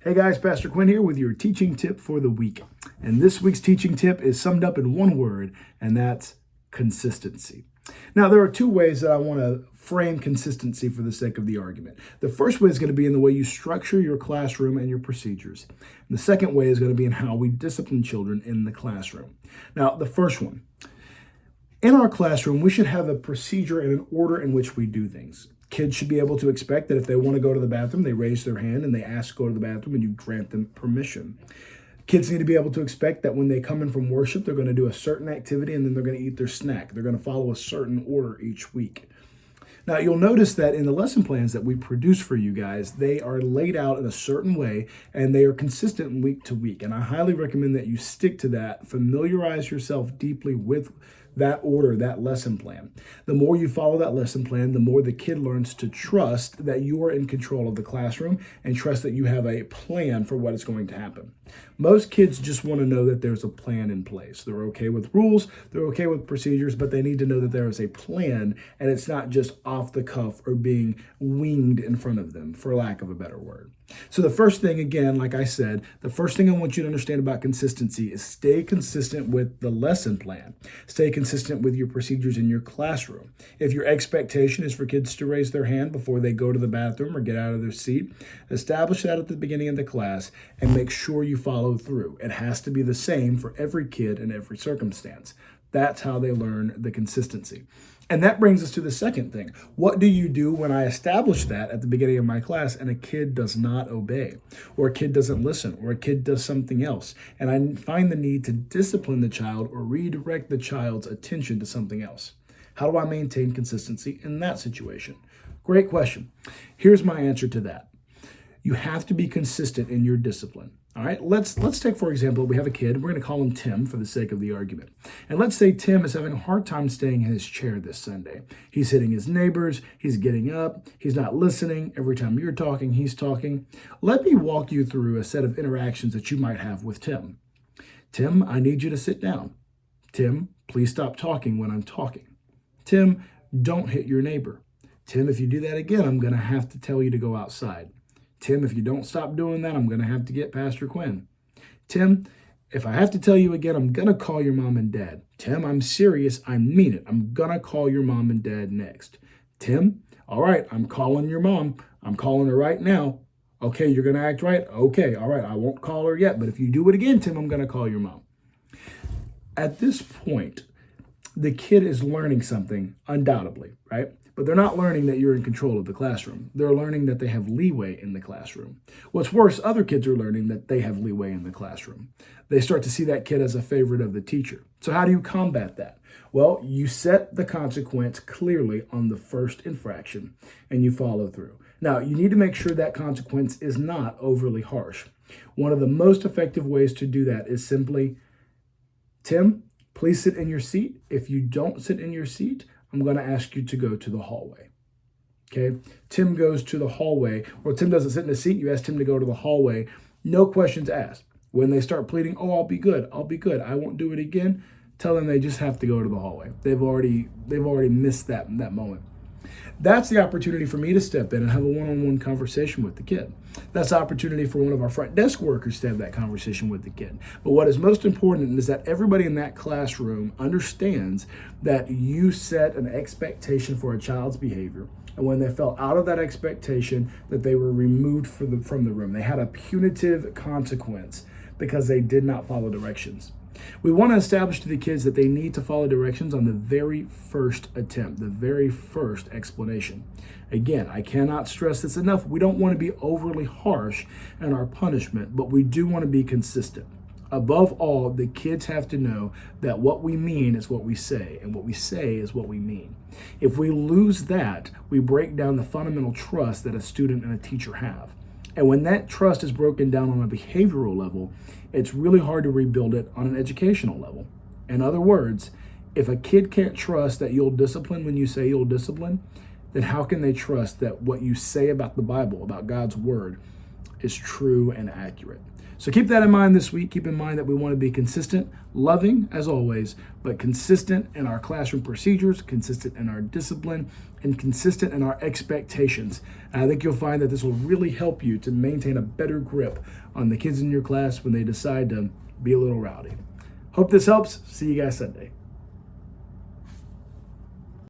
Hey guys, Pastor Quinn here with your teaching tip for the week. And this week's teaching tip is summed up in one word, and that's consistency. Now, there are two ways that I want to frame consistency for the sake of the argument. The first way is going to be in the way you structure your classroom and your procedures. And the second way is going to be in how we discipline children in the classroom. Now, the first one. In our classroom, we should have a procedure and an order in which we do things. Kids should be able to expect that if they want to go to the bathroom, they raise their hand and they ask to go to the bathroom and you grant them permission. Kids need to be able to expect that when they come in from worship, they're going to do a certain activity and then they're going to eat their snack. They're going to follow a certain order each week. Now, you'll notice that in the lesson plans that we produce for you guys, they are laid out in a certain way and they are consistent week to week. And I highly recommend that you stick to that, familiarize yourself deeply with that order, that lesson plan. The more you follow that lesson plan, the more the kid learns to trust that you are in control of the classroom and trust that you have a plan for what is going to happen. Most kids just want to know that there's a plan in place. They're okay with rules, they're okay with procedures, but they need to know that there is a plan and it's not just off the cuff or being winged in front of them, for lack of a better word. So the first thing, again, like I said, the first thing I want you to understand about consistency is stay consistent with the lesson plan. Stay consistent with your procedures in your classroom. If your expectation is for kids to raise their hand before they go to the bathroom or get out of their seat, establish that at the beginning of the class and make sure you follow through. It has to be the same for every kid in every circumstance. That's how they learn the consistency. And that brings us to the second thing. What do you do when I establish that at the beginning of my class and a kid does not obey, or a kid doesn't listen, or a kid does something else, and I find the need to discipline the child or redirect the child's attention to something else? How do I maintain consistency in that situation? Great question. Here's my answer to that. You have to be consistent in your discipline. All right, let's take, for example, we have a kid. We're going to call him Tim for the sake of the argument. And let's say Tim is having a hard time staying in his chair this Sunday. He's hitting his neighbors. He's getting up. He's not listening. Every time you're talking, he's talking. Let me walk you through a set of interactions that you might have with Tim. Tim, I need you to sit down. Tim, please stop talking when I'm talking. Tim, don't hit your neighbor. Tim, if you do that again, I'm going to have to tell you to go outside. Tim, if you don't stop doing that, I'm going to have to get Pastor Quinn. Tim, if I have to tell you again, I'm going to call your mom and dad. Tim, I'm serious. I mean it. I'm going to call your mom and dad next. Tim, all right, I'm calling your mom. I'm calling her right now. Okay, you're going to act right? Okay, all right, I won't call her yet. But if you do it again, Tim, I'm going to call your mom. At this point, the kid is learning something, undoubtedly, right? But they're not learning that you're in control of the classroom. They're learning that they have leeway in the classroom. What's worse, other kids are learning that they have leeway in the classroom. They start to see that kid as a favorite of the teacher. So how do you combat that? Well, you set the consequence clearly on the first infraction and you follow through. Now, you need to make sure that consequence is not overly harsh. One of the most effective ways to do that is simply, Tim, please sit in your seat. If you don't sit in your seat, I'm going to ask you to go to the hallway. Okay? Tim goes to the hallway, or Tim doesn't sit in the seat. You ask Tim to go to the hallway. No questions asked. When they start pleading, oh, I'll be good. I won't do it again. Tell them they just have to go to the hallway. They've already missed that moment. That's the opportunity for me to step in and have a one-on-one conversation with the kid. That's the opportunity for one of our front desk workers to have that conversation with the kid. But what is most important is that everybody in that classroom understands that you set an expectation for a child's behavior. And when they fell out of that expectation, that they were removed from the room. They had a punitive consequence because they did not follow directions. We want to establish to the kids that they need to follow directions on the very first attempt, the very first explanation. Again, I cannot stress this enough. We don't want to be overly harsh in our punishment, but we do want to be consistent. Above all, the kids have to know that what we mean is what we say, and what we say is what we mean. If we lose that, we break down the fundamental trust that a student and a teacher have. And when that trust is broken down on a behavioral level, it's really hard to rebuild it on an educational level. In other words, if a kid can't trust that you'll discipline when you say you'll discipline, then how can they trust that what you say about the Bible, about God's word, is true and accurate? So keep that in mind this week. Keep in mind that we want to be consistent, loving as always, but consistent in our classroom procedures, consistent in our discipline, and consistent in our expectations. And I think you'll find that this will really help you to maintain a better grip on the kids in your class when they decide to be a little rowdy. Hope this helps. See you guys Sunday.